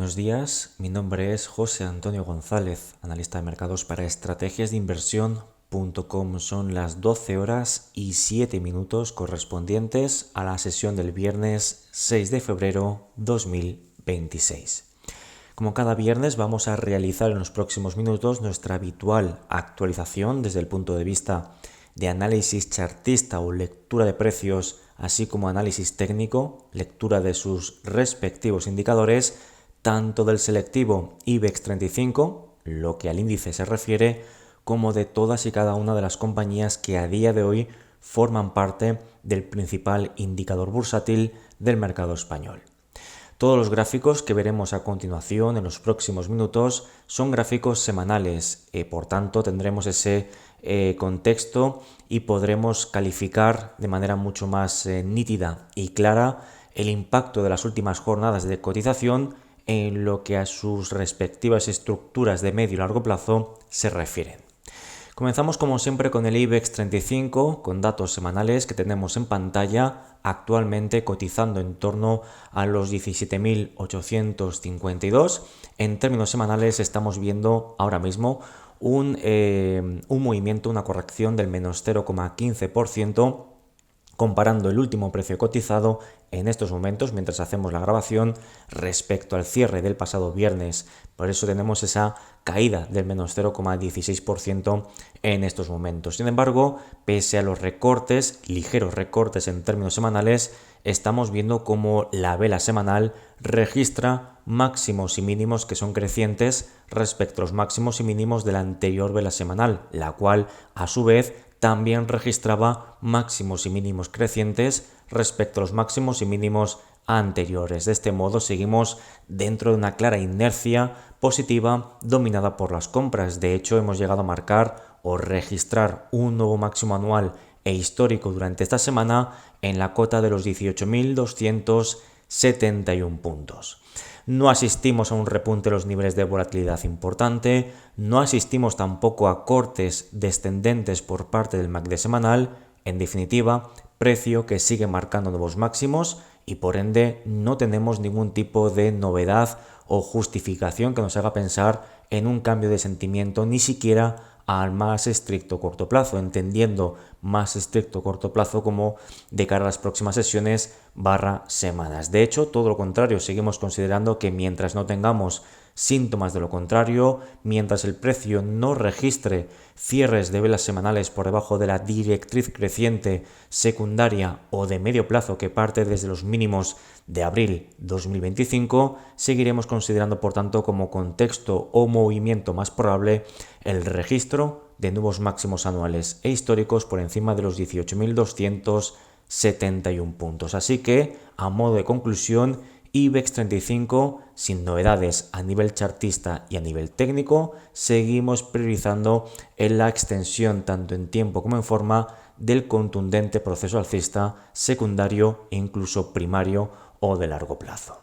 Buenos días, mi nombre es José Antonio González, analista de mercados para estrategiasdeinversión.com. Son las 12 horas y 7 minutos correspondientes a la sesión del viernes 6 de febrero 2026. Como cada viernes vamos a realizar en los próximos minutos nuestra habitual actualización desde el punto de vista de análisis chartista o lectura de precios, así como análisis técnico, lectura de sus respectivos indicadores, tanto del selectivo IBEX 35, lo que al índice se refiere, como de todas y cada una de las compañías que a día de hoy forman parte del principal indicador bursátil del mercado español. Todos los gráficos que veremos a continuación en los próximos minutos son gráficos semanales, por tanto tendremos ese contexto y podremos calificar de manera mucho más nítida y clara el impacto de las últimas jornadas de cotización en lo que a sus respectivas estructuras de medio y largo plazo se refieren. Comenzamos como siempre con el IBEX 35, con datos semanales que tenemos en pantalla, actualmente cotizando en torno a los 17.852. En términos semanales estamos viendo ahora mismo un movimiento, una corrección del menos 0,15%, comparando el último precio cotizado en estos momentos, mientras hacemos la grabación, respecto al cierre del pasado viernes. Por eso tenemos esa caída del menos 0,16% en estos momentos. Sin embargo, pese a los recortes, ligeros recortes en términos semanales, estamos viendo cómo la vela semanal registra máximos y mínimos que son crecientes respecto a los máximos y mínimos de la anterior vela semanal, la cual a su vez también registraba máximos y mínimos crecientes respecto a los máximos y mínimos anteriores. De este modo seguimos dentro de una clara inercia positiva dominada por las compras. De hecho, hemos llegado a marcar o registrar un nuevo máximo anual e histórico durante esta semana en la cota de los 18.271 puntos. No asistimos a un repunte de los niveles de volatilidad importante, no asistimos tampoco a cortes descendentes por parte del MACD semanal, en definitiva, precio que sigue marcando nuevos máximos y por ende no tenemos ningún tipo de novedad o justificación que nos haga pensar en un cambio de sentimiento, ni siquiera al más estricto corto plazo, entendiendo más estricto corto plazo como de cara a las próximas sesiones / semanas. De hecho, todo lo contrario, seguimos considerando que mientras no tengamos síntomas de lo contrario, mientras el precio no registre cierres de velas semanales por debajo de la directriz creciente secundaria o de medio plazo que parte desde los mínimos de abril 2025, seguiremos considerando por tanto como contexto o movimiento más probable el registro de nuevos máximos anuales e históricos por encima de los 18.271 puntos. Así que, a modo de conclusión, IBEX 35, sin novedades a nivel chartista y a nivel técnico, seguimos priorizando en la extensión tanto en tiempo como en forma del contundente proceso alcista secundario e incluso primario o de largo plazo.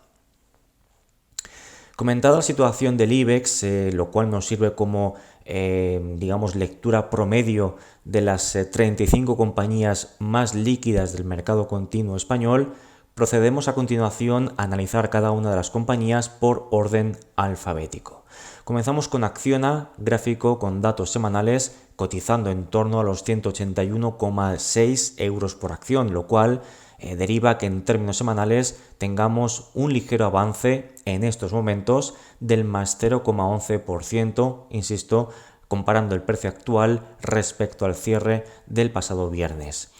Comentada la situación del IBEX, lo cual nos sirve como lectura promedio de las 35 compañías más líquidas del mercado continuo español, procedemos a continuación a analizar cada una de las compañías por orden alfabético. Comenzamos con Acciona, gráfico con datos semanales, cotizando en torno a los 181,6 euros por acción, lo cual deriva que en términos semanales tengamos un ligero avance en estos momentos del más 0,11%, insisto, comparando el precio actual respecto al cierre del pasado viernes.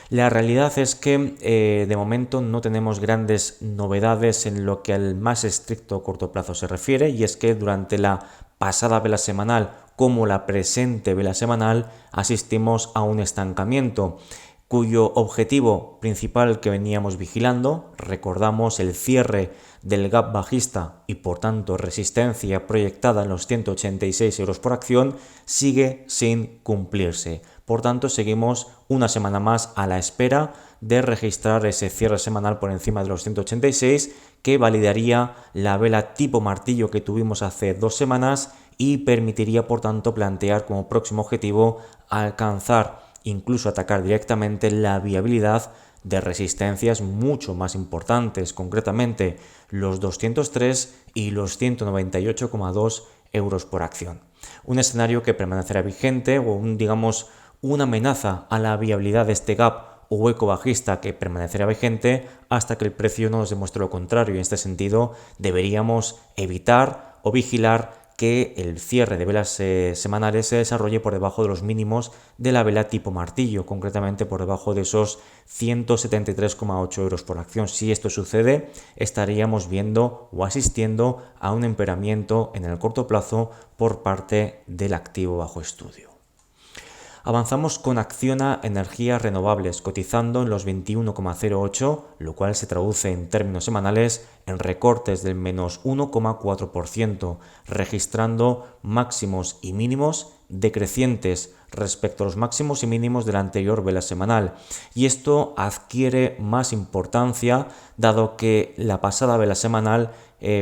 La realidad es que de momento no tenemos grandes novedades en lo que al más estricto corto plazo se refiere, y es que durante la pasada vela semanal como la presente vela semanal asistimos a un estancamiento cuyo objetivo principal que veníamos vigilando, recordamos el cierre del gap bajista y por tanto resistencia proyectada en los 186 euros por acción, sigue sin cumplirse. Por tanto, seguimos una semana más a la espera de registrar ese cierre semanal por encima de los 186 que validaría la vela tipo martillo que tuvimos hace 2 semanas y permitiría por tanto plantear como próximo objetivo alcanzar, incluso atacar directamente la viabilidad de resistencias mucho más importantes, concretamente los 203 y los 198,2 euros por acción. Un escenario que permanecerá vigente o una amenaza a la viabilidad de este gap o hueco bajista que permanecerá vigente hasta que el precio no nos demuestre lo contrario. En este sentido, deberíamos evitar o vigilar que el cierre de velas semanales se desarrolle por debajo de los mínimos de la vela tipo martillo, concretamente por debajo de esos 173,8 euros por acción. Si esto sucede, estaríamos viendo o asistiendo a un empeoramiento en el corto plazo por parte del activo bajo estudio. Avanzamos con Acciona Energías Renovables, cotizando en los 21,08, lo cual se traduce en términos semanales en recortes del menos 1,4%, registrando máximos y mínimos decrecientes respecto a los máximos y mínimos de la anterior vela semanal. Y esto adquiere más importancia dado que la pasada vela semanal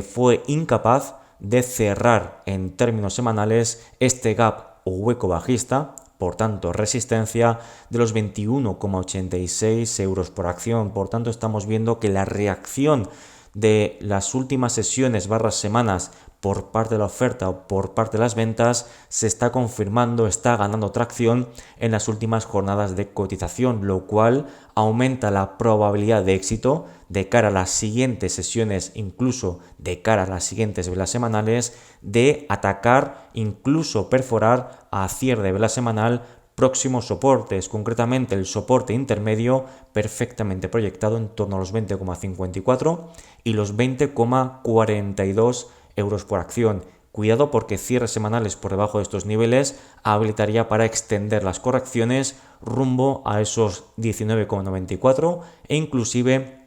fue incapaz de cerrar en términos semanales este gap o hueco bajista, por tanto resistencia de los 21,86 euros por acción. Por tanto, estamos viendo que la reacción de las últimas sesiones semanas por parte de la oferta o por parte de las ventas se está confirmando, está ganando tracción en las últimas jornadas de cotización, lo cual aumenta la probabilidad de éxito de cara a las siguientes sesiones, incluso de cara a las siguientes velas semanales, de atacar, incluso perforar a cierre de vela semanal próximos soportes, concretamente el soporte intermedio perfectamente proyectado en torno a los 20,54 y los 20,42 euros por acción. Cuidado porque cierres semanales por debajo de estos niveles habilitaría para extender las correcciones rumbo a esos 19,94 e inclusive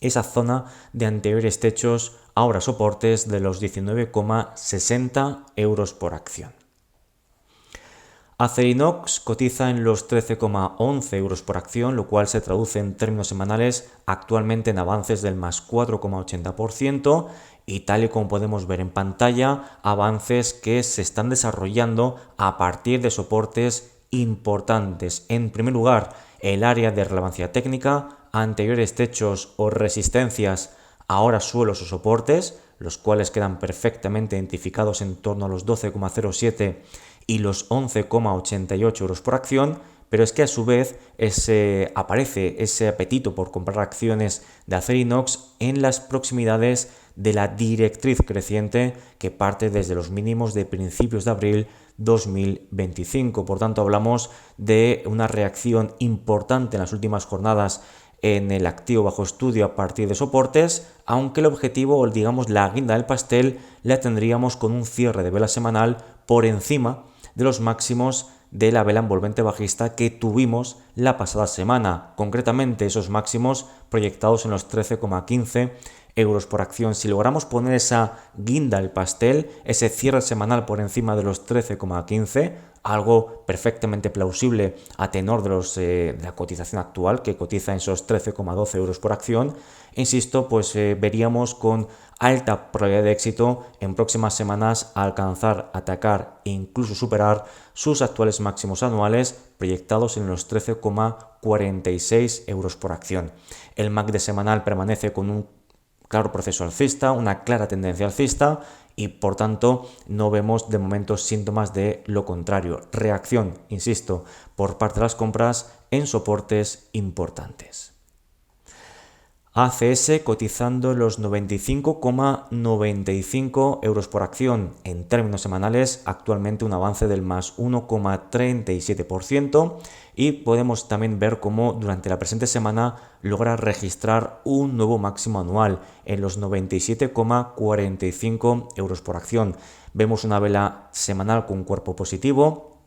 esa zona de anteriores techos, ahora soportes de los 19,60 euros por acción. Acerinox cotiza en los 13,11 euros por acción, lo cual se traduce en términos semanales actualmente en avances del más 4,80% y tal y como podemos ver en pantalla, avances que se están desarrollando a partir de soportes importantes. En primer lugar, el área de relevancia técnica, anteriores techos o resistencias, ahora suelos o soportes, los cuales quedan perfectamente identificados en torno a los 12,07 y los 11,88 euros por acción, pero es que a su vez aparece ese apetito por comprar acciones de Acerinox en las proximidades de la directriz creciente que parte desde los mínimos de principios de abril 2025. Por tanto, hablamos de una reacción importante en las últimas jornadas en el activo bajo estudio a partir de soportes, aunque el objetivo o la guinda del pastel la tendríamos con un cierre de vela semanal por encima de los máximos de la vela envolvente bajista que tuvimos la pasada semana, concretamente esos máximos proyectados en los 13,15 euros por acción. Si logramos poner esa guinda al pastel, ese cierre semanal por encima de los 13,15, algo perfectamente plausible a tenor de la cotización actual, que cotiza en esos 13,12 euros por acción, insisto, pues veríamos con alta probabilidad de éxito en próximas semanas alcanzar, atacar e incluso superar sus actuales máximos anuales proyectados en los 13,46 euros por acción. El MACD semanal permanece con un claro proceso alcista, una clara tendencia alcista y por tanto no vemos de momento síntomas de lo contrario. Reacción, insisto, por parte de las compras en soportes importantes. ACS cotizando los 95,95 euros por acción. En términos semanales, actualmente un avance del más 1,37% y podemos también ver cómo durante la presente semana logra registrar un nuevo máximo anual en los 97,45 euros por acción. Vemos una vela semanal con cuerpo positivo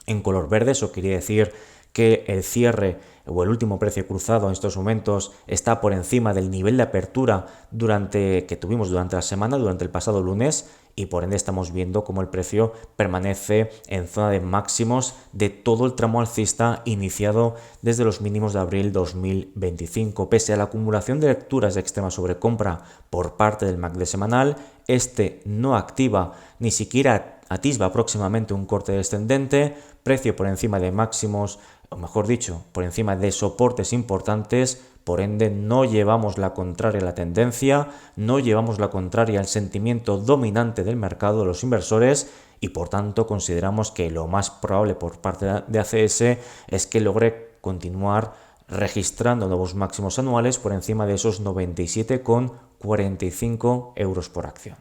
en color verde, eso quiere decir que el cierre o el último precio cruzado en estos momentos está por encima del nivel de apertura que tuvimos durante la semana, durante el pasado lunes, y por ende estamos viendo cómo el precio permanece en zona de máximos de todo el tramo alcista iniciado desde los mínimos de abril 2025. Pese a la acumulación de lecturas de extrema sobrecompra por parte del MACD semanal, este no activa ni siquiera atisba próximamente un corte descendente, precio por encima de máximos o mejor dicho, por encima de soportes importantes. Por ende, no llevamos la contraria a la tendencia, no llevamos la contraria al sentimiento dominante del mercado de los inversores y por tanto consideramos que lo más probable por parte de ACS es que logre continuar registrando nuevos máximos anuales por encima de esos 97,45 euros por acción.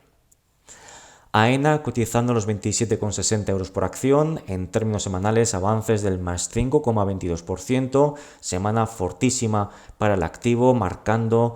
AENA cotizando los 27,60 euros por acción, en términos semanales avances del más 5,22%, semana fortísima para el activo, marcando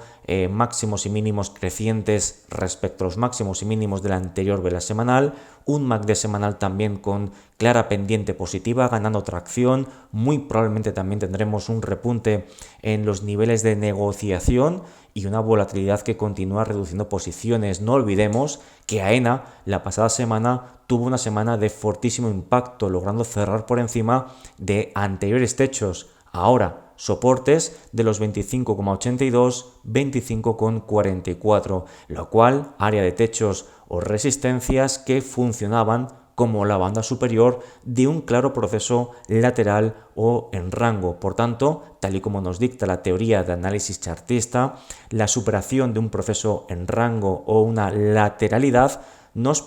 máximos y mínimos crecientes respecto a los máximos y mínimos de la anterior vela semanal, un MACD semanal también con clara pendiente positiva, ganando tracción, muy probablemente también tendremos un repunte en los niveles de negociación y una volatilidad que continúa reduciendo posiciones. No olvidemos que AENA la pasada semana tuvo una semana de fortísimo impacto, logrando cerrar por encima de anteriores techos. Ahora, soportes de los 25,82, 25,44, lo cual área de techos o resistencias que funcionaban como la banda superior de un claro proceso lateral o en rango. Por tanto, tal y como nos dicta la teoría de análisis chartista, la superación de un proceso en rango o una lateralidad nos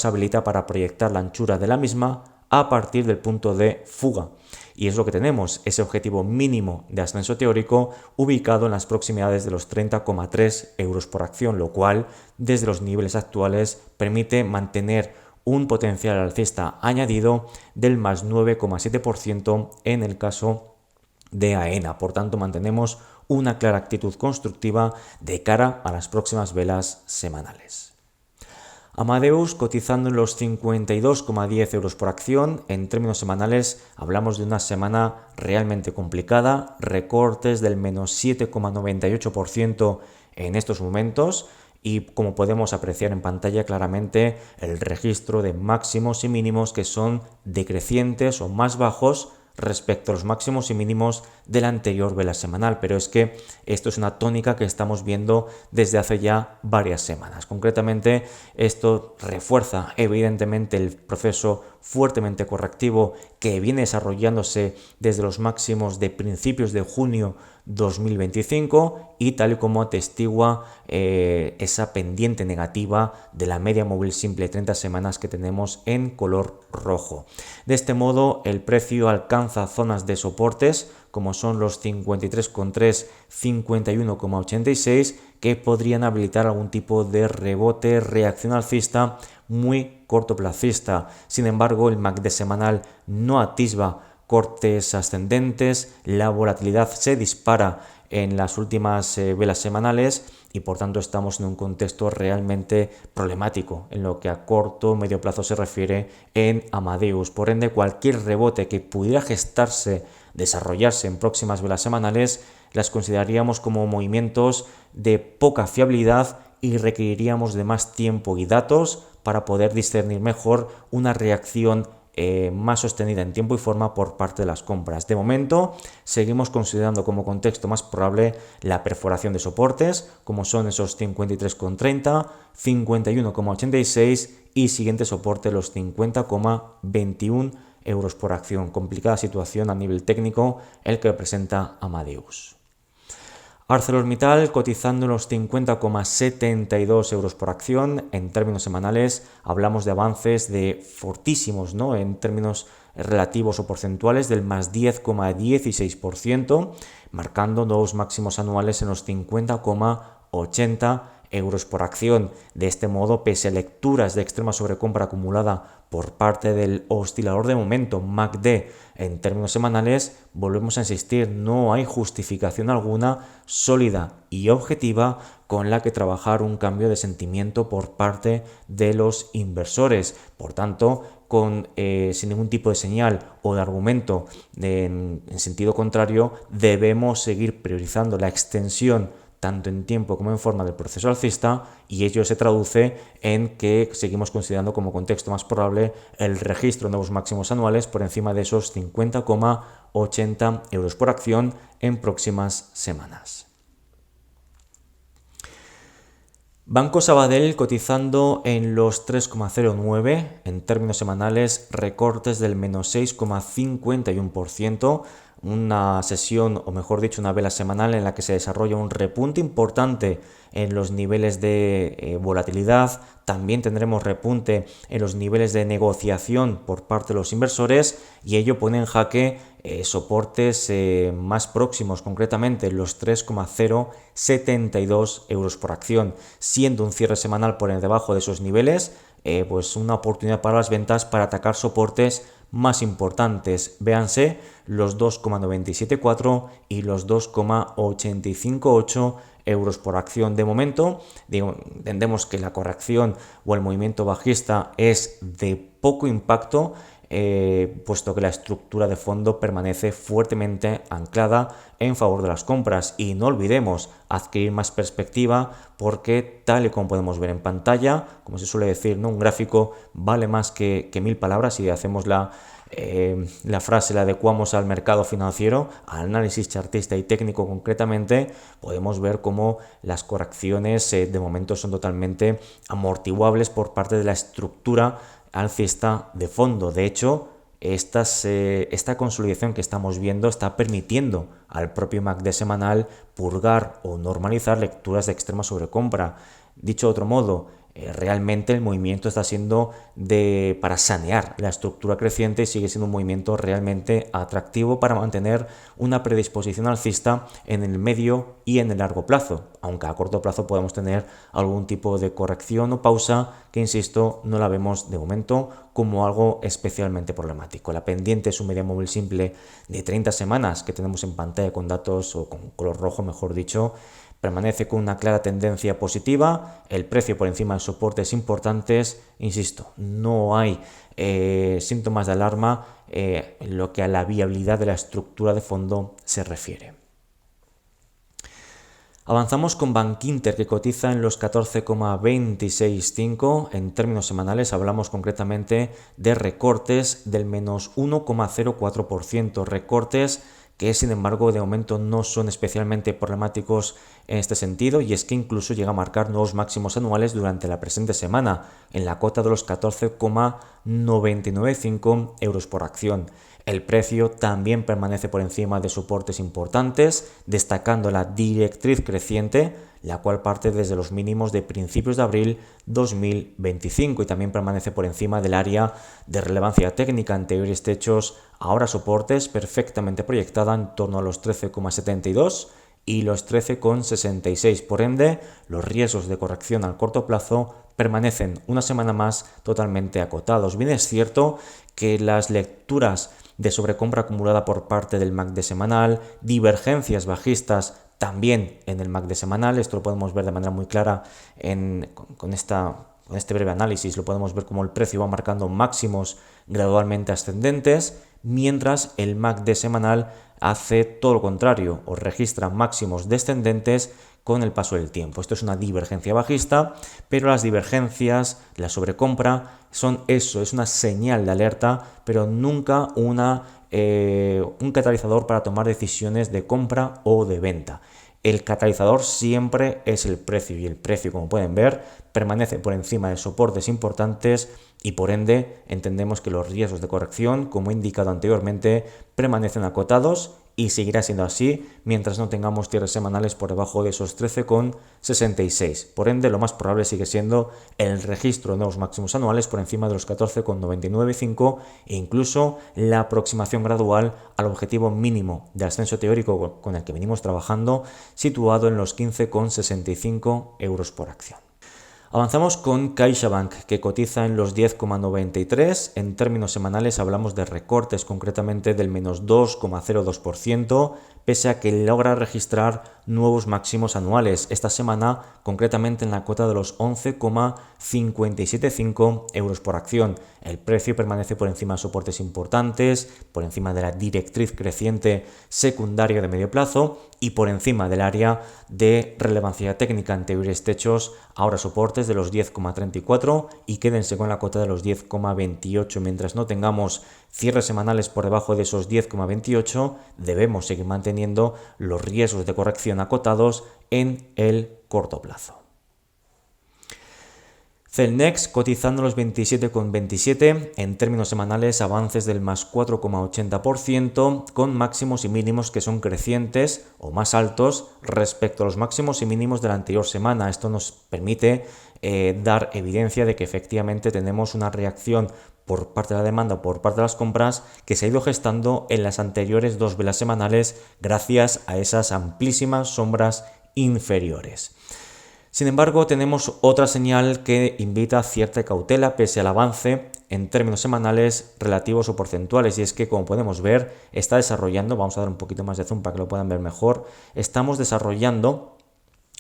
habilita para proyectar la anchura de la misma a partir del punto de fuga. Y es lo que tenemos, ese objetivo mínimo de ascenso teórico ubicado en las proximidades de los 30,3 euros por acción, lo cual desde los niveles actuales permite mantener un potencial alcista añadido del más 9,7% en el caso de AENA. Por tanto, mantenemos una clara actitud constructiva de cara a las próximas velas semanales. Amadeus cotizando en los 52,10 euros por acción. En términos semanales hablamos de una semana realmente complicada, recortes del menos 7,98% en estos momentos y como podemos apreciar en pantalla claramente el registro de máximos y mínimos que son decrecientes o más bajos respecto a los máximos y mínimos de la anterior vela semanal, pero es que esto es una tónica que estamos viendo desde hace ya varias semanas. Concretamente, esto refuerza evidentemente el proceso fuertemente correctivo que viene desarrollándose desde los máximos de principios de junio 2025 y tal y como atestigua esa pendiente negativa de la media móvil simple de 30 semanas que tenemos en color rojo. De este modo, el precio alcanza zonas de soportes como son los 53,3, 51,86 que podrían habilitar algún tipo de rebote, reacción alcista muy cortoplacista. Sin embargo, el MACD semanal no atisba cortes ascendentes, la volatilidad se dispara en las últimas velas semanales y por tanto estamos en un contexto realmente problemático en lo que a corto o medio plazo se refiere en Amadeus. Por ende, cualquier rebote que pudiera desarrollarse en próximas velas semanales, las consideraríamos como movimientos de poca fiabilidad y requeriríamos de más tiempo y datos para poder discernir mejor una reacción más sostenida en tiempo y forma por parte de las compras. De momento, seguimos considerando como contexto más probable la perforación de soportes, como son esos 53,30, 51,86 y siguiente soporte los 50,21 euros por acción. Complicada situación a nivel técnico el que presenta Amadeus. ArcelorMittal cotizando en los 50,72 euros por acción. En términos semanales hablamos de avances de fortísimos, ¿no? En términos relativos o porcentuales del más 10,16%, marcando nuevos máximos anuales en los 50,80 euros por acción. De este modo, pese a lecturas de extrema sobrecompra acumulada por parte del oscilador de momento MACD en términos semanales, volvemos a insistir, no hay justificación alguna sólida y objetiva con la que trabajar un cambio de sentimiento por parte de los inversores. Por tanto, sin ningún tipo de señal o de argumento en sentido contrario, debemos seguir priorizando la extensión tanto en tiempo como en forma del proceso alcista, y ello se traduce en que seguimos considerando como contexto más probable el registro de nuevos máximos anuales por encima de esos 50,80 euros por acción en próximas semanas. Banco Sabadell cotizando en los 3,09, en términos semanales recortes del menos 6,51%, una sesión, o mejor dicho, una vela semanal en la que se desarrolla un repunte importante en los niveles de volatilidad. También tendremos repunte en los niveles de negociación por parte de los inversores y ello pone en jaque soportes más próximos, concretamente los 3,072 euros por acción, siendo un cierre semanal por debajo de esos niveles, pues una oportunidad para las ventas para atacar soportes más importantes. Véanse los 2,974 y los 2,858 euros por acción. De momento, entendemos que la corrección o el movimiento bajista es de poco impacto, puesto que la estructura de fondo permanece fuertemente anclada en favor de las compras. Y no olvidemos adquirir más perspectiva, porque tal y como podemos ver en pantalla, como se suele decir, ¿no? Un gráfico vale más que 1000 palabras, y hacemos la frase, la adecuamos al mercado financiero, al análisis chartista y técnico concretamente, podemos ver cómo las correcciones de momento son totalmente amortiguables por parte de la estructura alcista de fondo. De hecho, esta consolidación que estamos viendo está permitiendo al propio MACD semanal purgar o normalizar lecturas de extrema sobrecompra. Dicho de otro modo, realmente el movimiento está siendo para sanear la estructura creciente y sigue siendo un movimiento realmente atractivo para mantener una predisposición alcista en el medio y en el largo plazo, aunque a corto plazo podemos tener algún tipo de corrección o pausa que, insisto, no la vemos de momento como algo especialmente problemático. La pendiente es un media móvil simple de 30 semanas que tenemos en pantalla con datos, o con color rojo mejor dicho, permanece con una clara tendencia positiva, el precio por encima de soportes importantes. Insisto, no hay síntomas de alarma en lo que a la viabilidad de la estructura de fondo se refiere. Avanzamos con Bankinter, que cotiza en los 14,265. En términos semanales hablamos concretamente de recortes del menos 1,04%, recortes que sin embargo de momento no son especialmente problemáticos en este sentido, y es que incluso llega a marcar nuevos máximos anuales durante la presente semana, en la cota de los 14,995 euros por acción. El precio también permanece por encima de soportes importantes, destacando la directriz creciente, la cual parte desde los mínimos de principios de abril 2025 y también permanece por encima del área de relevancia técnica, anteriores techos, ahora soportes, perfectamente proyectada en torno a los 13,72 y los 13,66. Por ende, los riesgos de corrección al corto plazo permanecen una semana más totalmente acotados. Bien es cierto que las lecturas de sobrecompra acumulada por parte del MACD semanal, divergencias bajistas también en el MACD semanal, esto lo podemos ver de manera muy clara con este breve análisis, lo podemos ver como el precio va marcando máximos gradualmente ascendentes, mientras el MACD semanal hace todo lo contrario, o registra máximos descendentes con el paso del tiempo. Esto es una divergencia bajista, pero las divergencias, la sobrecompra, son eso, es una señal de alerta, pero nunca un catalizador para tomar decisiones de compra o de venta. El catalizador siempre es el precio, y el precio, como pueden ver, permanece por encima de soportes importantes, y por ende entendemos que los riesgos de corrección, como he indicado anteriormente, permanecen acotados y seguirá siendo así mientras no tengamos cierres semanales por debajo de esos 13,66. Por ende, lo más probable sigue siendo el registro de nuevos máximos anuales por encima de los 14,995 e incluso la aproximación gradual al objetivo mínimo de ascenso teórico con el que venimos trabajando, situado en los 15,65 euros por acción. Avanzamos con CaixaBank, que cotiza en los 10,93. En términos semanales hablamos de recortes, concretamente del menos 2,02%, pese a que logra registrar nuevos máximos anuales. Esta semana, concretamente en la cota de los 11,575 euros por acción. El precio permanece por encima de soportes importantes, por encima de la directriz creciente secundaria de medio plazo y por encima del área de relevancia técnica, anteriores techos, ahora soportes de los 10,34, y quédense con la cota de los 10,28. Mientras no tengamos cierres semanales por debajo de esos 10,28, debemos seguir manteniendo los riesgos de corrección acotados en el corto plazo. Celnex cotizando los 27,27, en términos semanales avances del más 4,80% con máximos y mínimos que son crecientes o más altos respecto a los máximos y mínimos de la anterior semana. Esto nos permite dar evidencia de que efectivamente tenemos una reacción por parte de la demanda o por parte de las compras que se ha ido gestando en las anteriores dos velas semanales gracias a esas amplísimas sombras inferiores. Sin embargo, tenemos otra señal que invita a cierta cautela pese al avance en términos semanales relativos o porcentuales, y es que, como podemos ver, está desarrollando, vamos a dar un poquito más de zoom para que lo puedan ver mejor, estamos desarrollando,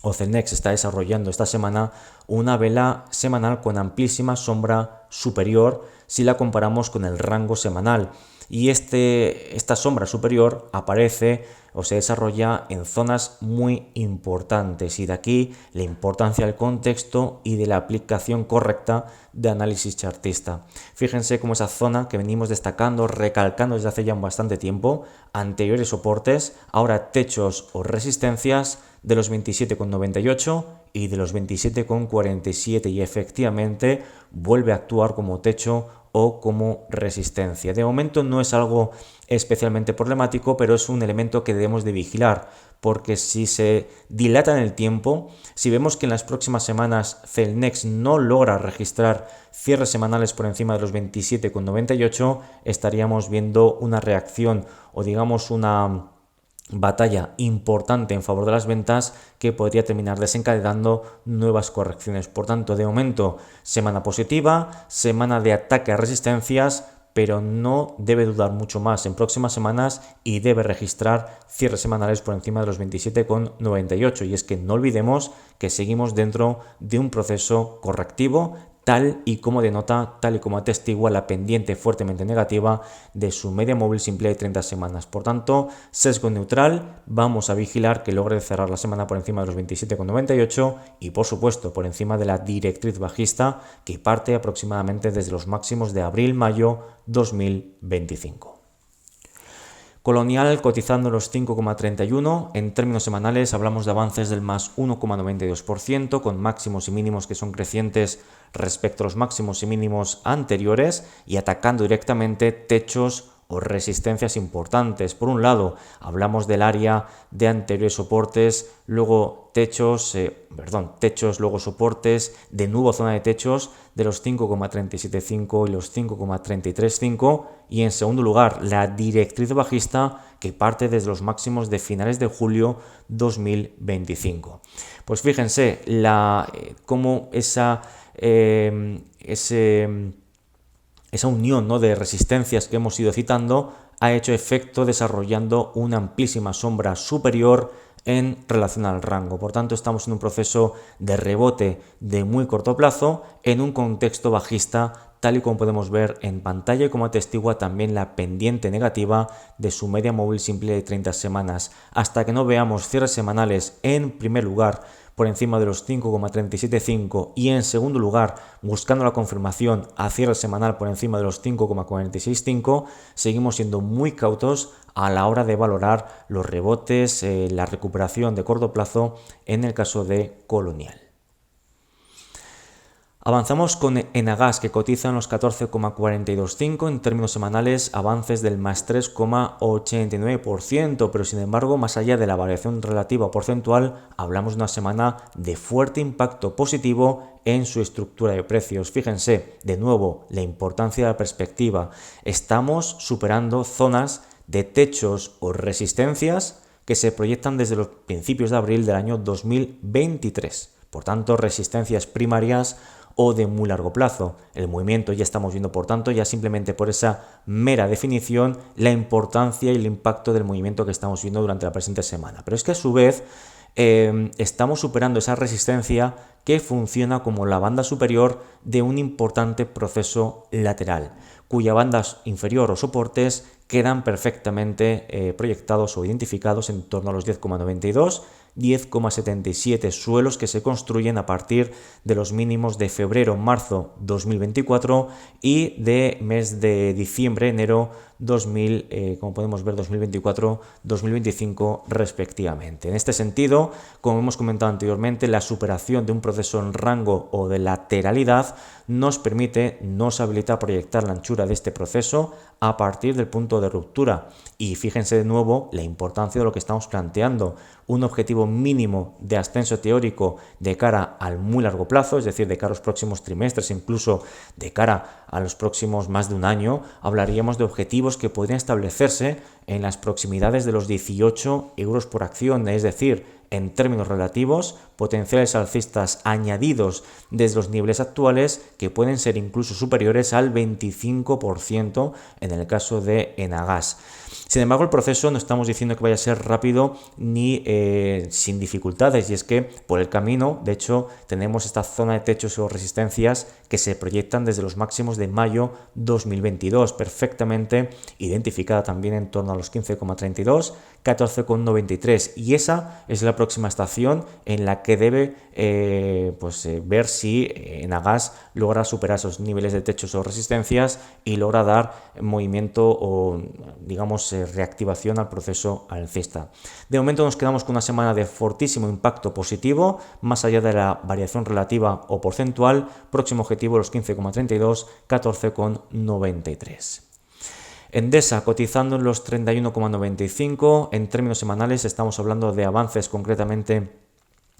o Celnex está desarrollando esta semana una vela semanal con amplísima sombra superior si la comparamos con el rango semanal. Y esta sombra superior aparece o se desarrolla en zonas muy importantes, y de aquí la importancia del contexto y de la aplicación correcta de análisis chartista. Fíjense cómo esa zona que venimos destacando, recalcando desde hace ya bastante tiempo, anteriores soportes, ahora techos o resistencias de los 27,98 y de los 27,47, y efectivamente vuelve a actuar como techo o como resistencia. De momento no es algo especialmente problemático, pero es un elemento que debemos de vigilar, porque si se dilata en el tiempo, si vemos que en las próximas semanas Celnex no logra registrar cierres semanales por encima de los 27,98, estaríamos viendo una reacción o digamos una batalla importante en favor de las ventas que podría terminar desencadenando nuevas correcciones. Por tanto, de momento, semana positiva, semana de ataque a resistencias, pero no debe dudar mucho más en próximas semanas y debe registrar cierres semanales por encima de los 27,98. Y es que no olvidemos que seguimos dentro de un proceso correctivo, tal y como atestigua la pendiente fuertemente negativa de su media móvil simple de 30 semanas. Por tanto, sesgo neutral, vamos a vigilar que logre cerrar la semana por encima de los 27,98 y, por supuesto, por encima de la directriz bajista que parte aproximadamente desde los máximos de abril-mayo 2025. Colonial cotizando los 5,31, en términos semanales hablamos de avances del más 1,92% con máximos y mínimos que son crecientes respecto a los máximos y mínimos anteriores y atacando directamente techos o resistencias importantes. Por un lado, hablamos del área de anteriores soportes, luego techos, luego soportes, de nuevo zona de techos de los 5,375 y los 5,335, y en segundo lugar, la directriz bajista que parte desde los máximos de finales de julio 2025. Pues fíjense cómo esa unión, ¿no?, de resistencias que hemos ido citando ha hecho efecto desarrollando una amplísima sombra superior en relación al rango. Por tanto, estamos en un proceso de rebote de muy corto plazo en un contexto bajista, tal y como podemos ver en pantalla y como atestigua también la pendiente negativa de su media móvil simple de 30 semanas. Hasta que no veamos cierres semanales en primer lugar por encima de los 5,375 y en segundo lugar buscando la confirmación a cierre semanal por encima de los 5,465, seguimos siendo muy cautos a la hora de valorar los rebotes, la recuperación de corto plazo en el caso de Colonial. Avanzamos con Enagas, que cotiza en los 14,425, en términos semanales avances del más 3,89%, pero sin embargo, más allá de la variación relativa o porcentual, hablamos de una semana de fuerte impacto positivo en su estructura de precios. Fíjense, de nuevo, la importancia de la perspectiva. Estamos superando zonas de techos o resistencias que se proyectan desde los principios de abril del año 2023. Por tanto, resistencias primarias o de muy largo plazo. El movimiento ya estamos viendo, por tanto, ya simplemente por esa mera definición, la importancia y el impacto del movimiento que estamos viendo durante la presente semana. Pero es que a su vez estamos superando esa resistencia que funciona como la banda superior de un importante proceso lateral, cuya banda inferior o soportes quedan perfectamente proyectados o identificados en torno a los 10,92 10,77 suelos que se construyen a partir de los mínimos de febrero-marzo 2024 y de mes de diciembre-enero 2000, como podemos ver, 2024-2025 respectivamente. En este sentido, como hemos comentado anteriormente, la superación de un proceso en rango o de lateralidad nos habilita a proyectar la anchura de este proceso a partir del punto de ruptura. Y fíjense de nuevo la importancia de lo que estamos planteando, un objetivo mínimo de ascenso teórico de cara al muy largo plazo, es decir, de cara a los próximos trimestres, incluso de cara a los próximos más de un año, hablaríamos de objetivos que podrían establecerse en las proximidades de los 18 euros por acción, es decir, en términos relativos, potenciales alcistas añadidos desde los niveles actuales que pueden ser incluso superiores al 25% en el caso de Enagas. Sin embargo, el proceso no estamos diciendo que vaya a ser rápido ni sin dificultades, y es que por el camino, de hecho, tenemos esta zona de techos o resistencias que se proyectan desde los máximos de mayo 2022, perfectamente identificada también en torno a los 15,32, 14,93, y esa es la próxima estación en la que debe ver si Enagas logra superar esos niveles de techos o resistencias y logra dar movimiento o, digamos, reactivación al proceso alcista. De momento nos quedamos con una semana de fortísimo impacto positivo, más allá de la variación relativa o porcentual. Próximo objetivo los 15,32, 14,93. Endesa cotizando en los 31,95, en términos semanales estamos hablando de avances concretamente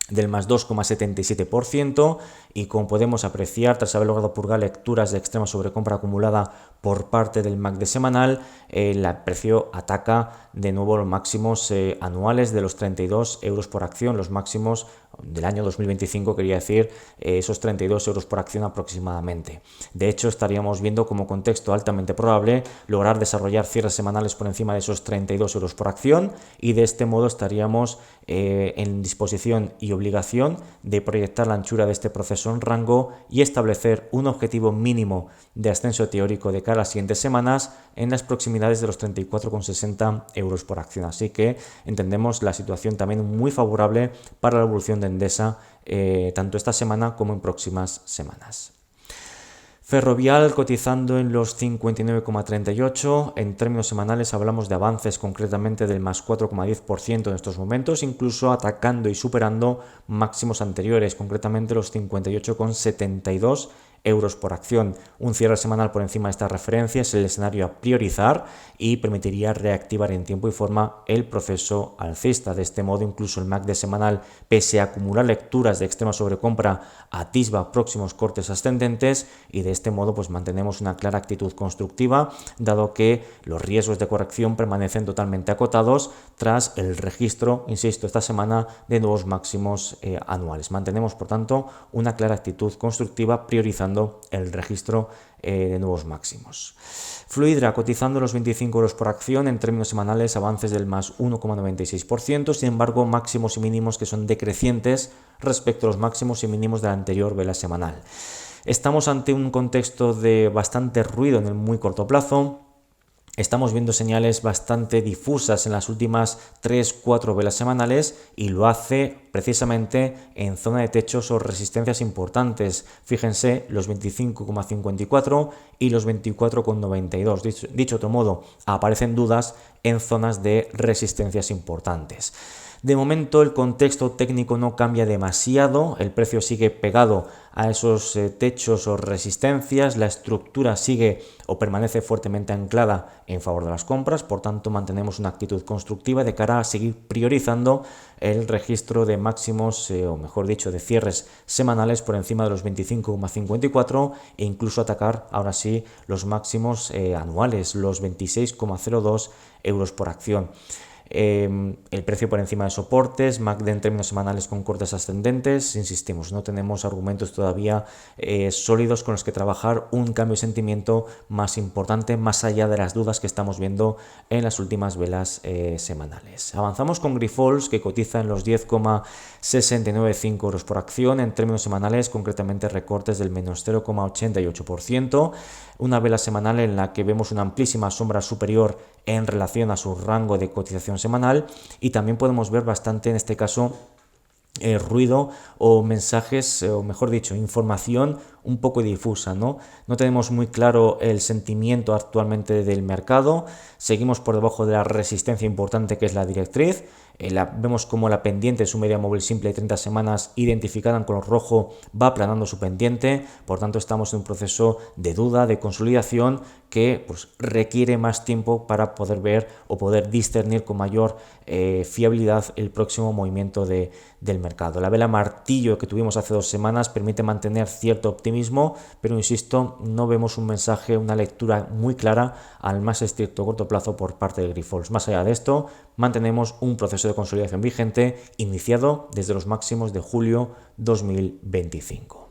del más 2,77%, y como podemos apreciar, tras haber logrado purgar lecturas de extrema sobrecompra acumulada por parte del MACD semanal, el precio ataca de nuevo los máximos anuales de los 32 euros por acción, los máximos del año 2025, quería decir, esos 32 euros por acción aproximadamente. De hecho, estaríamos viendo como contexto altamente probable lograr desarrollar cierres semanales por encima de esos 32 euros por acción, y de este modo estaríamos en disposición y obligación de proyectar la anchura de este proceso en rango y establecer un objetivo mínimo de ascenso teórico de cara a las siguientes semanas en las proximidades de los 34,60 euros por acción. Así que entendemos la situación también muy favorable para la evolución de Endesa, tanto esta semana como en próximas semanas. Ferrovial cotizando en los 59,38, en términos semanales hablamos de avances concretamente del más 4,10% en estos momentos, incluso atacando y superando máximos anteriores, concretamente los 58,72 euros por acción. Un cierre semanal por encima de esta referencia es el escenario a priorizar y permitiría reactivar en tiempo y forma el proceso alcista. De este modo, incluso el MACD semanal, pese a acumular lecturas de extrema sobrecompra, atisba próximos cortes ascendentes, y de este modo pues mantenemos una clara actitud constructiva, dado que los riesgos de corrección permanecen totalmente acotados tras el registro, insisto, esta semana de nuevos máximos anuales. Mantenemos, por tanto, una clara actitud constructiva priorizando el registro de nuevos máximos. Fluidra cotizando los 25 euros por acción, en términos semanales avances del más 1,96%, sin embargo máximos y mínimos que son decrecientes respecto a los máximos y mínimos de la anterior vela semanal. Estamos ante un contexto de bastante ruido en el muy corto plazo. Estamos viendo señales bastante difusas en las últimas 3-4 velas semanales, y lo hace precisamente en zona de techos o resistencias importantes. Fíjense, los 25,54 y los 24,92. Dicho de otro modo, aparecen dudas en zonas de resistencias importantes. De momento el contexto técnico no cambia demasiado, el precio sigue pegado a esos techos o resistencias, la estructura sigue o permanece fuertemente anclada en favor de las compras, por tanto mantenemos una actitud constructiva de cara a seguir priorizando el registro de máximos, o mejor dicho, de cierres semanales por encima de los 25,54 e incluso atacar ahora sí los máximos anuales, los 26,02 euros por acción. El precio por encima de soportes, MACD en términos semanales con cortes ascendentes. Insistimos, no tenemos argumentos todavía sólidos con los que trabajar un cambio de sentimiento más importante, más allá de las dudas que estamos viendo en las últimas velas semanales. Avanzamos con Grifols, que cotiza en los 10,695 euros por acción, en términos semanales concretamente recortes del menos 0,88%, una vela semanal en la que vemos una amplísima sombra superior en relación a su rango de cotización semanal, y también podemos ver bastante en este caso ruido o mensajes, o mejor dicho, información un poco difusa, ¿no? No tenemos muy claro el sentimiento actualmente del mercado, seguimos por debajo de la resistencia importante que es la directriz, vemos como la pendiente de su media móvil simple de 30 semanas identificada en color rojo va aplanando su pendiente, por tanto estamos en un proceso de duda, de consolidación que pues, requiere más tiempo para poder ver o poder discernir con mayor fiabilidad el próximo movimiento del mercado. La vela martillo que tuvimos hace 2 semanas permite mantener cierto optimismo, pero insisto, no vemos un mensaje, una lectura muy clara al más estricto corto plazo por parte de Grifols. Más allá de esto, mantenemos un proceso de consolidación vigente iniciado desde los máximos de julio 2025.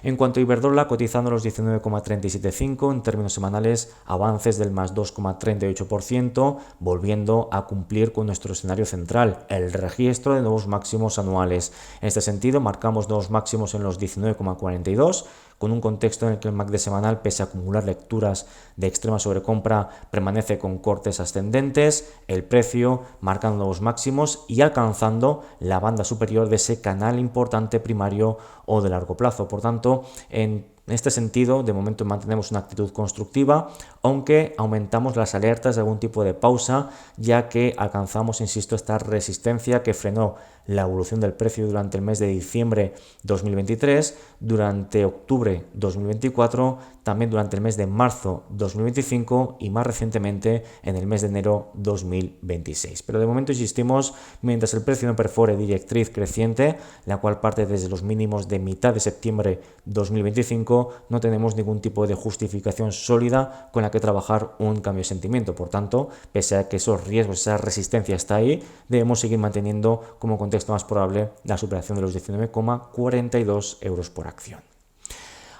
En cuanto a Iberdrola, cotizando los 19,375 en términos semanales, avances del más 2,38%, volviendo a cumplir con nuestro escenario central, el registro de nuevos máximos anuales. En este sentido, marcamos nuevos máximos en los 19,42, con un contexto en el que el MACD semanal, pese a acumular lecturas de extrema sobrecompra, permanece con cortes ascendentes, el precio marcando nuevos máximos y alcanzando la banda superior de ese canal importante primario o de largo plazo. Por tanto, en este sentido, de momento mantenemos una actitud constructiva, aunque aumentamos las alertas de algún tipo de pausa, ya que alcanzamos, insisto, esta resistencia que frenó la evolución del precio durante el mes de diciembre 2023, durante octubre 2024, también durante el mes de marzo 2025 y más recientemente en el mes de enero 2026. Pero de momento insistimos, mientras el precio no perfore directriz creciente, la cual parte desde los mínimos de mitad de septiembre 2025, no tenemos ningún tipo de justificación sólida con la que trabajar un cambio de sentimiento. Por tanto, pese a que esos riesgos, esa resistencia está ahí, debemos seguir manteniendo como contexto más probable la superación de los 19,42 euros por acción.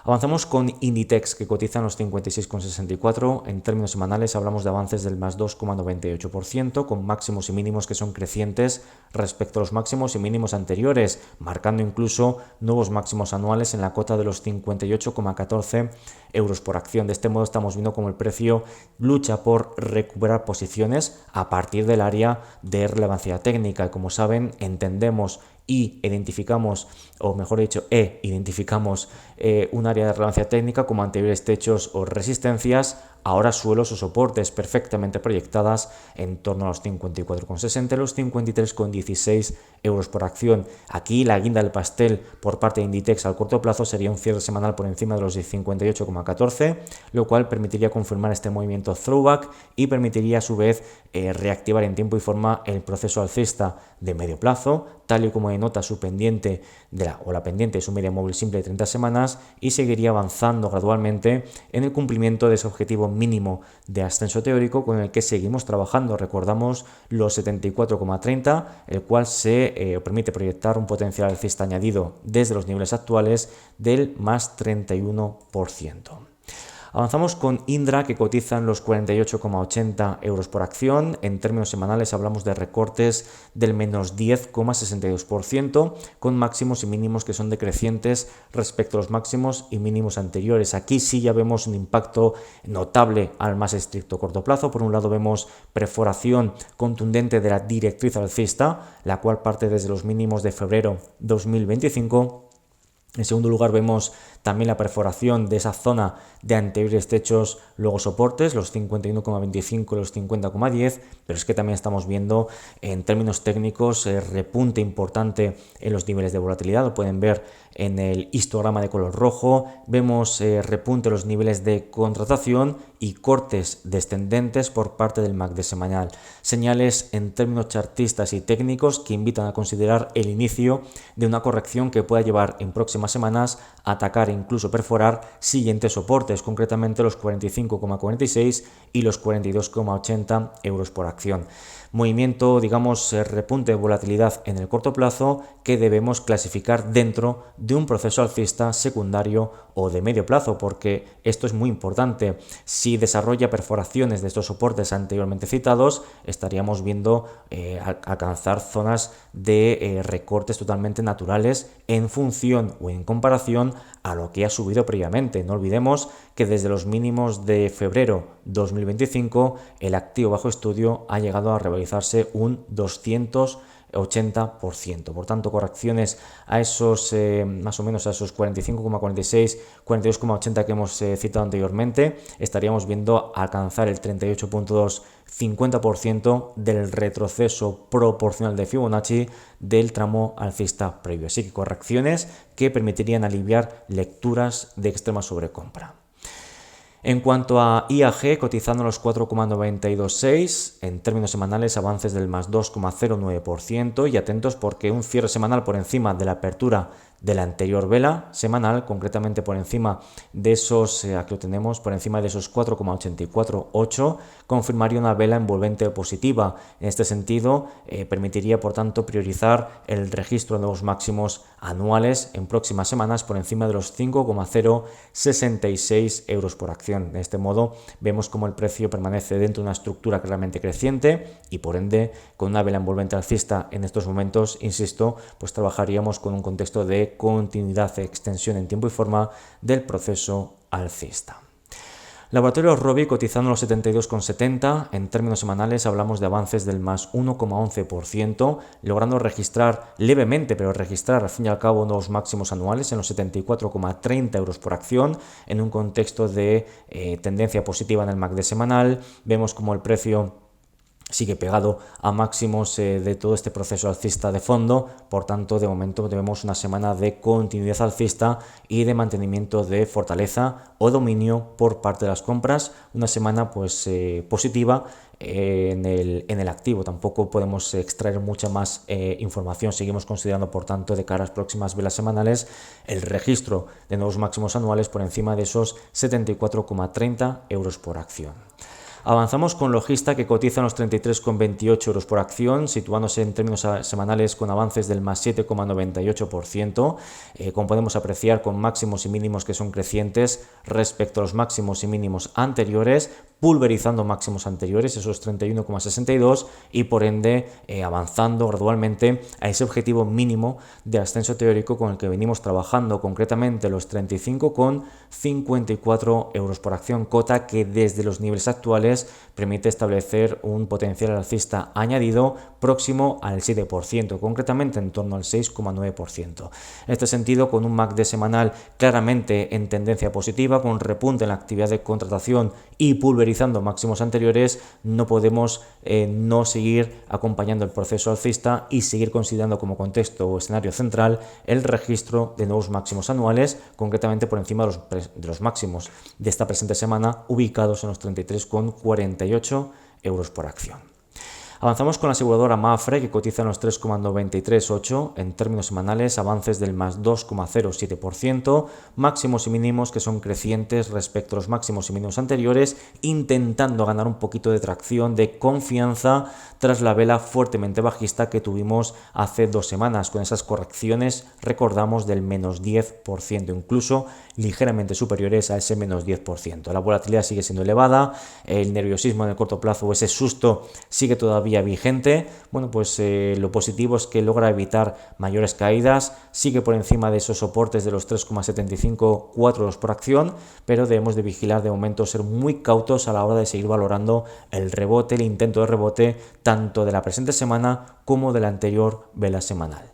Avanzamos con Inditex, que cotiza en los 56,64. En términos semanales hablamos de avances del más 2,98%, con máximos y mínimos que son crecientes respecto a los máximos y mínimos anteriores, marcando incluso nuevos máximos anuales en la cota de los 58,14 euros por acción. De este modo estamos viendo cómo el precio lucha por recuperar posiciones a partir del área de relevancia técnica. Y como saben, entendemos y identificamos, o mejor dicho, identificamos un área de relevancia técnica como anteriores techos o resistencias, ahora suelos o soportes perfectamente proyectadas en torno a los 54,60 y los 53,16 euros por acción. Aquí la guinda del pastel por parte de Inditex al corto plazo sería un cierre semanal por encima de los 58,14, lo cual permitiría confirmar este movimiento throwback y permitiría a su vez reactivar en tiempo y forma el proceso alcista de medio plazo, tal y como denota su pendiente la pendiente de su media móvil simple de 30 semanas, y seguiría avanzando gradualmente en el cumplimiento de ese objetivo mínimo de ascenso teórico con el que seguimos trabajando. Recordamos los 74,30, el cual se permite proyectar un potencial alcista añadido desde los niveles actuales del más 31%. Avanzamos con Indra, que cotiza en los 48,80 euros por acción. En términos semanales hablamos de recortes del menos 10,62%, con máximos y mínimos que son decrecientes respecto a los máximos y mínimos anteriores. Aquí sí ya vemos un impacto notable al más estricto corto plazo. Por un lado vemos perforación contundente de la directriz alcista, la cual parte desde los mínimos de febrero 2025. En segundo lugar vemos también la perforación de esa zona de anteriores techos, luego soportes, los 51,25 y los 50,10, pero es que también estamos viendo en términos técnicos repunte importante en los niveles de volatilidad. Lo pueden ver en el histograma de color rojo. Vemos repunte en los niveles de contratación y cortes descendentes por parte del MACD semanal. Señales en términos chartistas y técnicos que invitan a considerar el inicio de una corrección que pueda llevar en próximas semanas a atacar e incluso perforar siguientes soportes, concretamente los 45,46 y los 42,80 euros por acción. Movimiento, digamos, repunte de volatilidad en el corto plazo que debemos clasificar dentro de un proceso alcista secundario o de medio plazo, porque esto es muy importante. Si desarrolla perforaciones de estos soportes anteriormente citados, estaríamos viendo alcanzar zonas de recortes totalmente naturales en función o en comparación a lo que ha subido previamente. No olvidemos que desde los mínimos de febrero 2025 el activo bajo estudio ha llegado a revalorizarse un 280%. Por tanto, correcciones a esos más o menos a esos 45,46, 42,80 que hemos citado anteriormente, estaríamos viendo alcanzar el 38,2, 50% del retroceso proporcional de Fibonacci del tramo alcista previo. Así que correcciones que permitirían aliviar lecturas de extrema sobrecompra. En cuanto a IAG, cotizando los 4,926, en términos semanales avances del más 2,09%, y atentos porque un cierre semanal por encima de la apertura de la anterior vela semanal, concretamente por encima de esos, aquí lo tenemos, por encima de esos 4,848, confirmaría una vela envolvente positiva. En este sentido, permitiría por tanto priorizar el registro de nuevos máximos anuales en próximas semanas por encima de los 5,066 euros por acción. De este modo, vemos como el precio permanece dentro de una estructura claramente creciente y por ende, con una vela envolvente alcista en estos momentos, insisto, pues trabajaríamos con un contexto de continuidad e extensión en tiempo y forma del proceso alcista. Laboratorios Robi cotizando los 72,70, en términos semanales hablamos de avances del más 1,11%, logrando registrar levemente, pero registrar al fin y al cabo nuevos máximos anuales en los 74,30 euros por acción, en un contexto de tendencia positiva en el MACD semanal. Vemos como el precio sigue pegado a máximos de todo este proceso alcista de fondo. Por tanto, de momento vemos una semana de continuidad alcista y de mantenimiento de fortaleza o dominio por parte de las compras, una semana pues positiva en el activo. Tampoco podemos extraer mucha más información. Seguimos considerando, por tanto, de cara a las próximas velas semanales, el registro de nuevos máximos anuales por encima de esos 74,30 euros por acción. Avanzamos con Logista, que cotiza en los 33,28 euros por acción, situándose en términos semanales con avances del más 7,98%, como podemos apreciar, con máximos y mínimos que son crecientes respecto a los máximos y mínimos anteriores, pulverizando máximos anteriores, esos 31,62, y por ende avanzando gradualmente a ese objetivo mínimo de ascenso teórico con el que venimos trabajando, concretamente los 35,54 euros por acción, cota que desde los niveles actuales permite establecer un potencial alcista añadido próximo al 7%, concretamente en torno al 6,9%. En este sentido, con un MACD semanal claramente en tendencia positiva, con repunte en la actividad de contratación y pulverizando máximos anteriores, no podemos no seguir acompañando el proceso alcista y seguir considerando como contexto o escenario central el registro de nuevos máximos anuales, concretamente por encima de los máximos de esta presente semana, ubicados en los 33,48 euros por acción. Avanzamos con la aseguradora Mapfre, que cotiza en los 3,938, en términos semanales avances del más 2,07%, máximos y mínimos que son crecientes respecto a los máximos y mínimos anteriores, intentando ganar un poquito de tracción, de confianza tras la vela fuertemente bajista que tuvimos hace 2 semanas, con esas correcciones, recordamos, del menos 10%, incluso ligeramente superiores a ese menos 10%. La volatilidad sigue siendo elevada, el nerviosismo en el corto plazo o ese susto sigue todavía vigente. Bueno, pues lo positivo es que logra evitar mayores caídas, sigue por encima de esos soportes de los 3,75, 4 euros por acción, pero debemos de vigilar de momento, ser muy cautos a la hora de seguir valorando el rebote, el intento de rebote, tanto de la presente semana como de la anterior vela semanal.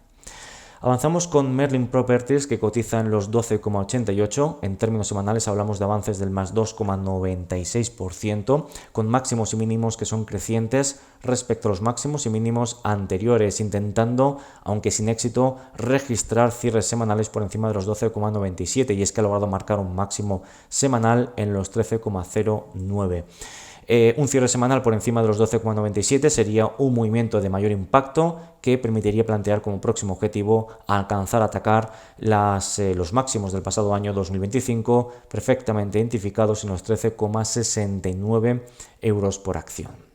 Avanzamos con Merlin Properties, que cotiza en los 12,88. En términos semanales hablamos de avances del más 2,96%, con máximos y mínimos que son crecientes respecto a los máximos y mínimos anteriores, intentando, aunque sin éxito, registrar cierres semanales por encima de los 12,97, y es que ha logrado marcar un máximo semanal en los 13,09. Un cierre semanal por encima de los 12,97 sería un movimiento de mayor impacto que permitiría plantear como próximo objetivo atacar los máximos del pasado año 2025, perfectamente identificados en los 13,69 euros por acción.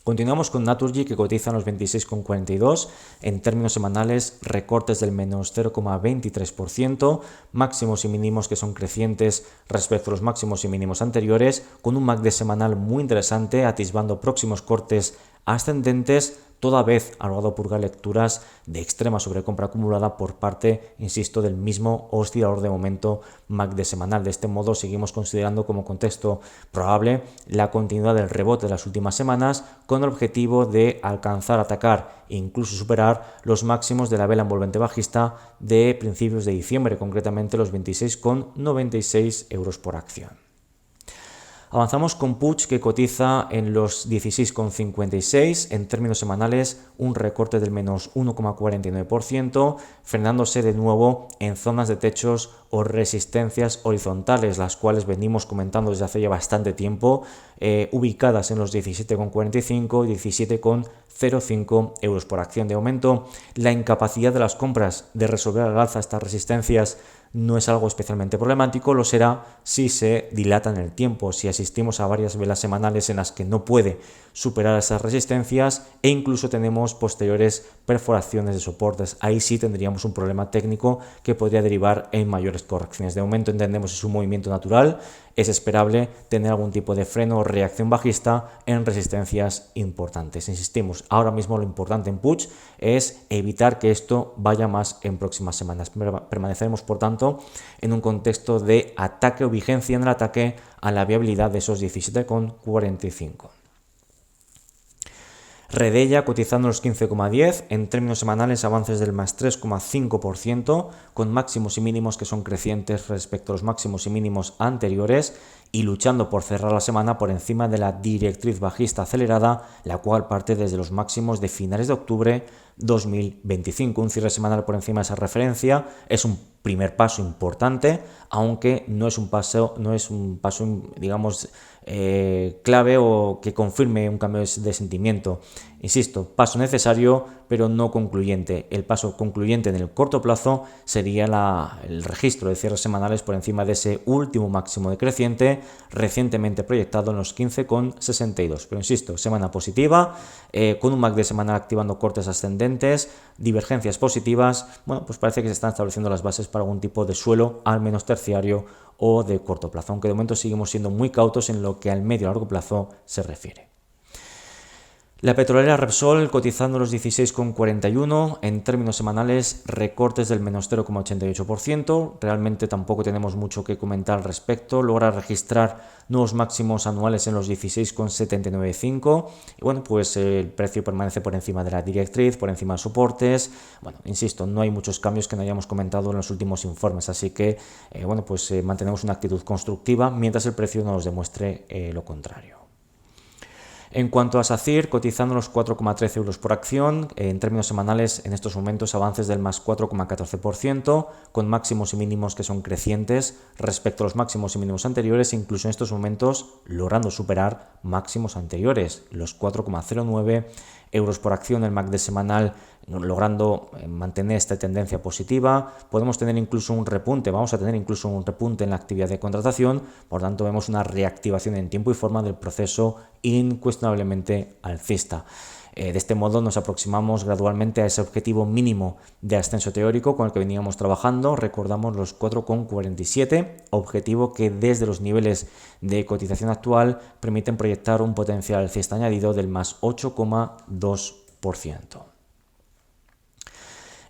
Continuamos con Naturgy, que cotiza en los 26,42, en términos semanales recortes del menos 0,23%, máximos y mínimos que son crecientes respecto a los máximos y mínimos anteriores, con un MACD semanal muy interesante, atisbando próximos cortes ascendentes toda vez ha logrado purgar lecturas de extrema sobrecompra acumulada por parte, insisto, del mismo oscilador de momento MACD semanal. De este modo seguimos considerando como contexto probable la continuidad del rebote de las últimas semanas con el objetivo de alcanzar, atacar e incluso superar los máximos de la vela envolvente bajista de principios de diciembre, concretamente los 26,96 euros por acción. Avanzamos con Puig, que cotiza en los 16,56, en términos semanales un recorte del menos 1,49%, frenándose de nuevo en zonas de techos o resistencias horizontales, las cuales venimos comentando desde hace ya bastante tiempo, ubicadas en los 17,45 y 17,05 euros por acción. De momento, la incapacidad de las compras de resolver al alza estas resistencias no es algo especialmente problemático, lo será si se dilata en el tiempo, si asistimos a varias velas semanales en las que no puede superar esas resistencias e incluso tenemos posteriores perforaciones de soportes. Ahí sí tendríamos un problema técnico que podría derivar en mayores correcciones. De momento entendemos que es un movimiento natural, es esperable tener algún tipo de freno o reacción bajista en resistencias importantes. Insistimos, ahora mismo lo importante en Puig es evitar que esto vaya más en próximas semanas. Permaneceremos, por tanto, en un contexto de ataque o vigencia en el ataque a la viabilidad de esos 17,45. Redella cotizando los 15,10, en términos semanales avances del más 3,5%, con máximos y mínimos que son crecientes respecto a los máximos y mínimos anteriores y luchando por cerrar la semana por encima de la directriz bajista acelerada, la cual parte desde los máximos de finales de octubre 2025. Un cierre semanal por encima de esa referencia es un primer paso importante, aunque no es un paso digamos, clave o que confirme un cambio de sentimiento. Insisto, paso necesario, pero no concluyente. El paso concluyente en el corto plazo sería el registro de cierres semanales por encima de ese último máximo decreciente recientemente proyectado en los 15,62. Pero insisto, semana positiva, con un MACD semanal activando cortes ascendentes, divergencias positivas. Bueno, pues parece que se están estableciendo las bases para algún tipo de suelo, al menos terciario o de corto plazo, aunque de momento seguimos siendo muy cautos en lo que al medio y largo plazo se refiere. La petrolera Repsol cotizando los 16,41, en términos semanales recortes del menos 0,88%, realmente tampoco tenemos mucho que comentar al respecto, logra registrar nuevos máximos anuales en los 16,795 y bueno, pues el precio permanece por encima de la directriz, por encima de soportes. Bueno, insisto, no hay muchos cambios que no hayamos comentado en los últimos informes, así que bueno, pues mantenemos una actitud constructiva mientras el precio no nos demuestre lo contrario. En cuanto a SACIR, cotizando los 4,13 euros por acción, en términos semanales en estos momentos avances del más 4,14%, con máximos y mínimos que son crecientes respecto a los máximos y mínimos anteriores, incluso en estos momentos logrando superar máximos anteriores, los 4,09 euros por acción, el MACD semanal logrando mantener esta tendencia positiva. Podemos tener incluso un repunte, vamos a tener incluso un repunte en la actividad de contratación, por tanto vemos una reactivación en tiempo y forma del proceso incuestionablemente alcista. De este modo nos aproximamos gradualmente a ese objetivo mínimo de ascenso teórico con el que veníamos trabajando, recordamos los 4,47, objetivo que desde los niveles de cotización actual permiten proyectar un potencial alcista añadido del más 8,2%.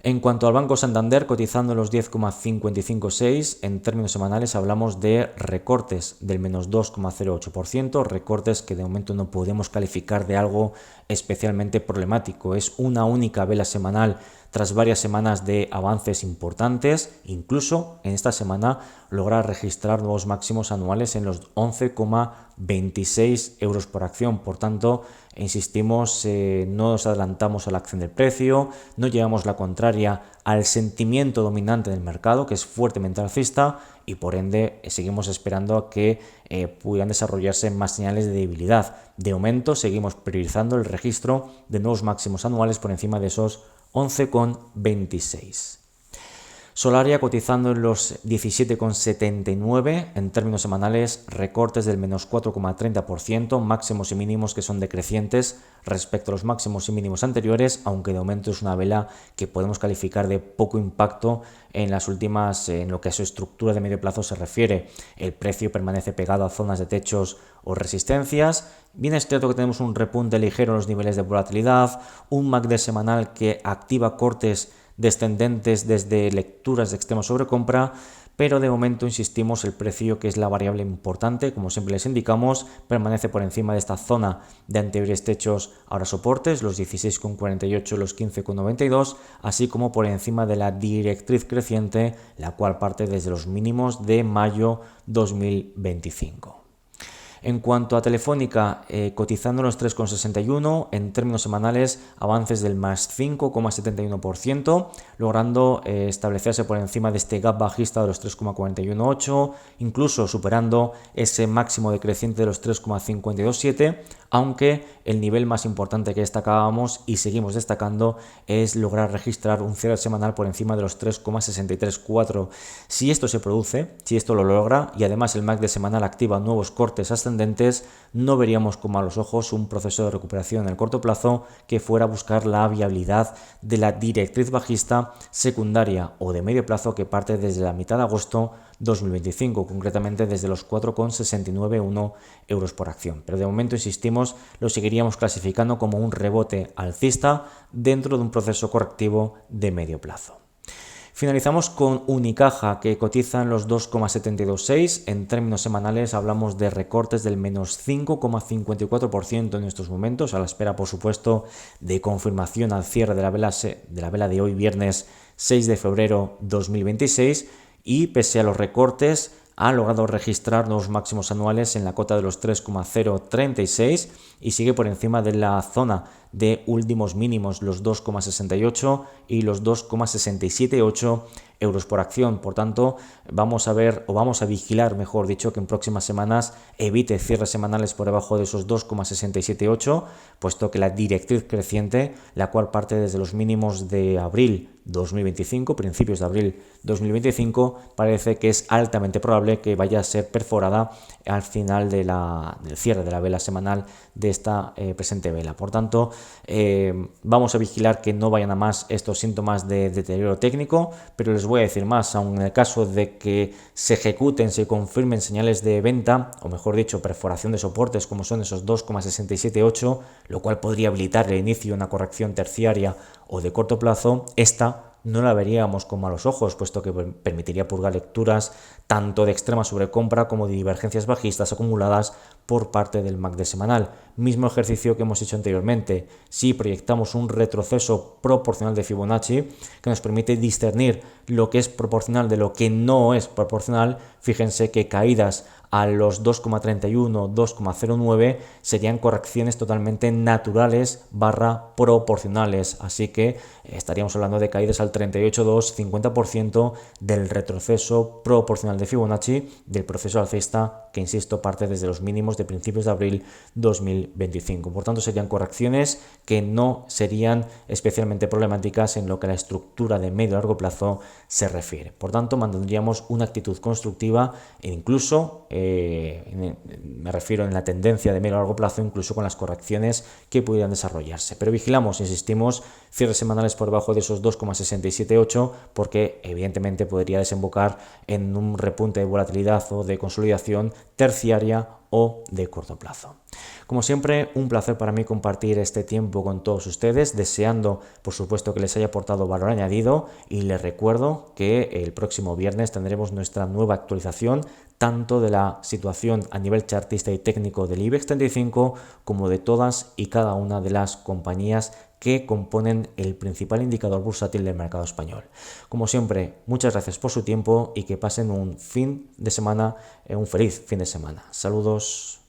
En cuanto al Banco Santander, cotizando en los 10,556, en términos semanales hablamos de recortes del menos 2,08%, recortes que de momento no podemos calificar de algo especialmente problemático. Es una única vela semanal tras varias semanas de avances importantes, incluso en esta semana logra registrar nuevos máximos anuales en los 11,26 euros por acción. Por tanto, insistimos, no nos adelantamos a la acción del precio, no llevamos la contraria al sentimiento dominante del mercado, que es fuertemente alcista, y por ende seguimos esperando a que puedan desarrollarse más señales de debilidad. De momento seguimos priorizando el registro de nuevos máximos anuales por encima de esos 11,26. Solaria cotizando en los 17,79, en términos semanales recortes del menos 4,30%, máximos y mínimos que son decrecientes respecto a los máximos y mínimos anteriores, aunque de momento es una vela que podemos calificar de poco impacto en las últimas, en lo que a su estructura de medio plazo se refiere. El precio permanece pegado a zonas de techos o resistencias. Bien es cierto que tenemos un repunte ligero en los niveles de volatilidad, un MACD semanal que activa cortes descendentes desde lecturas de extrema sobrecompra, pero de momento insistimos, el precio, que es la variable importante, como siempre les indicamos, permanece por encima de esta zona de anteriores techos, ahora soportes, los 16,48, los 15,92, así como por encima de la directriz creciente, la cual parte desde los mínimos de mayo 2025. En cuanto a Telefónica, cotizando en los 3,61, en términos semanales avances del más 5,71%, logrando establecerse por encima de este gap bajista de los 3,418, incluso superando ese máximo decreciente de los 3,527, aunque el nivel más importante que destacábamos y seguimos destacando es lograr registrar un cierre semanal por encima de los 3,634. Si esto se produce, si esto lo logra y además el MACD semanal activa nuevos cortes ascendentes, no veríamos con malos ojos un proceso de recuperación en el corto plazo que fuera a buscar la viabilidad de la directriz bajista secundaria o de medio plazo que parte desde la mitad de agosto 2025, concretamente desde los 4,691 euros por acción. Pero de momento, insistimos, lo seguiríamos clasificando como un rebote alcista dentro de un proceso correctivo de medio plazo. Finalizamos con Unicaja, que cotiza en los 2,726. En términos semanales hablamos de recortes del menos 5,54% en estos momentos, a la espera, por supuesto, de confirmación al cierre de la vela de hoy, viernes 6 de febrero 2026. Y pese a los recortes, ha logrado registrar nuevos máximos anuales en la cota de los 3,036 y sigue por encima de la zona de últimos mínimos, los 2,68 y los 2,678 euros por acción. Por tanto, vamos a ver, o vamos a vigilar, mejor dicho, que en próximas semanas evite cierres semanales por debajo de esos 2,678, puesto que la directriz creciente, la cual parte desde los mínimos de abril 2025, principios de abril 2025, parece que es altamente probable que vaya a ser perforada al final del cierre de la vela semanal de esta presente vela. Por tanto, vamos a vigilar que no vayan a más estos síntomas de deterioro técnico, pero les voy a decir más, aun en el caso de que se ejecuten, se confirmen señales de venta, o mejor dicho, perforación de soportes como son esos 2,678, lo cual podría habilitar el inicio de una corrección terciaria o de corto plazo, esta no la veríamos con malos ojos, puesto que permitiría purgar lecturas tanto de extrema sobrecompra como de divergencias bajistas acumuladas por parte del MACD semanal. Mismo ejercicio que hemos hecho anteriormente. Si proyectamos un retroceso proporcional de Fibonacci que nos permite discernir lo que es proporcional de lo que no es proporcional, fíjense que caídas a los 2,31, 2,09 serían correcciones totalmente naturales / proporcionales, así que estaríamos hablando de caídas al 38,2, 50% del retroceso proporcional de Fibonacci del proceso alcista que, insisto, parte desde los mínimos de principios de abril 2025. Por tanto, serían correcciones que no serían especialmente problemáticas en lo que a la estructura de medio y largo plazo se refiere. Por tanto, mantendríamos una actitud constructiva e incluso me refiero en la tendencia de medio a largo plazo, incluso con las correcciones que pudieran desarrollarse. Pero vigilamos, insistimos, cierres semanales por debajo de esos 2,678, porque evidentemente podría desembocar en un repunte de volatilidad o de consolidación terciaria o de corto plazo. Como siempre, un placer para mí compartir este tiempo con todos ustedes, deseando por supuesto que les haya aportado valor añadido, y les recuerdo que el próximo viernes tendremos nuestra nueva actualización tanto de la situación a nivel chartista y técnico del IBEX 35 como de todas y cada una de las compañías que componen el principal indicador bursátil del mercado español. Como siempre, muchas gracias por su tiempo y que pasen un feliz fin de semana. Saludos.